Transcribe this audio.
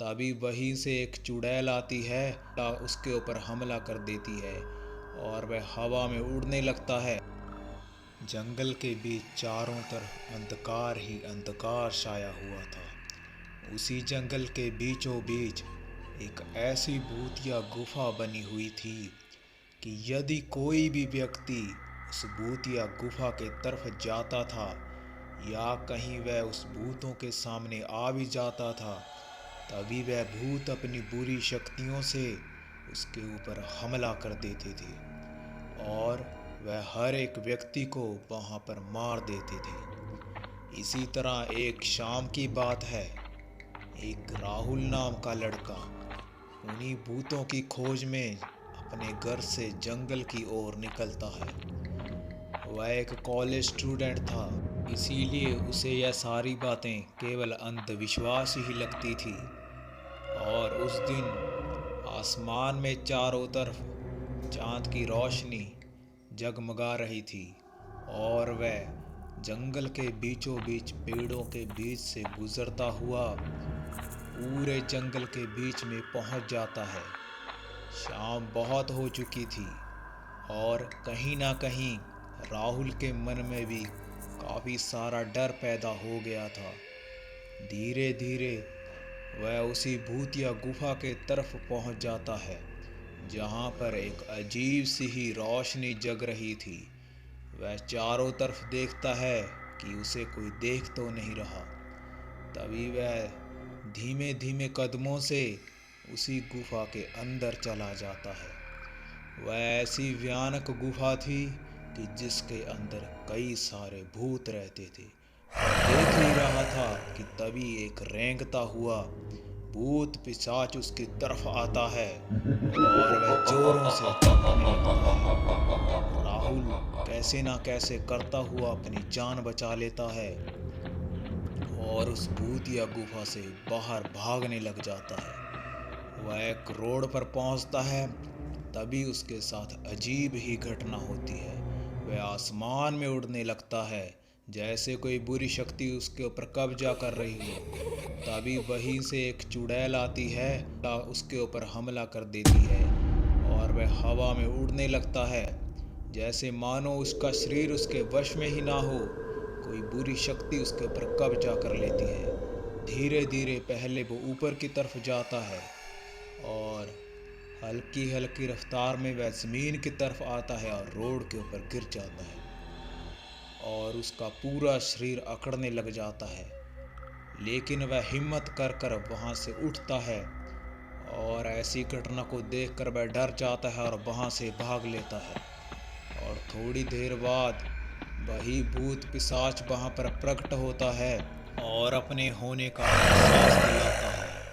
तभी वहीं से एक चुड़ैल आती है, उसके ऊपर हमला कर देती है और वह हवा में उड़ने लगता है। जंगल के बीच चारों तरफ अंधकार ही अंधकार छाया हुआ था। उसी जंगल के बीचों बीच एक ऐसी भूतिया गुफा बनी हुई थी कि यदि कोई भी व्यक्ति उस भूतिया गुफा के तरफ जाता था या कहीं वह उस भूतों के सामने आ भी जाता था, तभी वह भूत अपनी बुरी शक्तियों से उसके ऊपर हमला कर देते थे और वह हर एक व्यक्ति को वहां पर मार देते थे। इसी तरह एक शाम की बात है, एक राहुल नाम का लड़का उन्हीं भूतों की खोज में अपने घर से जंगल की ओर निकलता है। वह एक कॉलेज स्टूडेंट था, इसीलिए उसे यह सारी बातें केवल अंधविश्वास ही लगती थी। और उस दिन आसमान में चारों तरफ चांद की रोशनी जगमगा रही थी और वह जंगल के बीचों बीच पेड़ों के बीच से गुजरता हुआ पूरे जंगल के बीच में पहुंच जाता है। शाम बहुत हो चुकी थी और कहीं ना कहीं राहुल के मन में भी काफ़ी सारा डर पैदा हो गया था। धीरे धीरे वह उसी भूतिया गुफा के तरफ पहुंच जाता है, जहां पर एक अजीब सी ही रोशनी जग रही थी। वह चारों तरफ देखता है कि उसे कोई देख तो नहीं रहा। तभी वह धीमे धीमे कदमों से उसी गुफा के अंदर चला जाता है। वह ऐसी भयानक गुफा थी कि जिसके अंदर कई सारे भूत रहते थे। देख ही रहा था कि तभी एक रेंगता हुआ भूत पिशाच उसकी तरफ आता है और वह जोरों से चीखने लगता है। राहुल कैसे ना कैसे करता हुआ अपनी जान बचा लेता है और उस भूतिया गुफा से बाहर भागने लग जाता है। वह एक रोड पर पहुंचता है, तभी उसके साथ अजीब ही घटना होती है। वह आसमान में उड़ने लगता है जैसे कोई बुरी शक्ति उसके ऊपर कब्जा कर रही हो। तभी वहीं से एक चुड़ैल आती है, उसके ऊपर हमला कर देती है और वह हवा में उड़ने लगता है जैसे मानो उसका शरीर उसके वश में ही ना हो, कोई बुरी शक्ति उसके ऊपर कब्जा कर लेती है। धीरे धीरे पहले वो ऊपर की तरफ जाता है और हल्की हल्की रफ्तार में वह ज़मीन की तरफ आता है और रोड के ऊपर गिर जाता है और उसका पूरा शरीर अकड़ने लग जाता है। लेकिन वह हिम्मत कर कर वहाँ से उठता है और ऐसी घटना को देखकर वह डर जाता है और वहाँ से भाग लेता है। और थोड़ी देर बाद वही भूत पिशाच वहाँ पर प्रकट होता है और अपने होने का एहसास दिलाता है।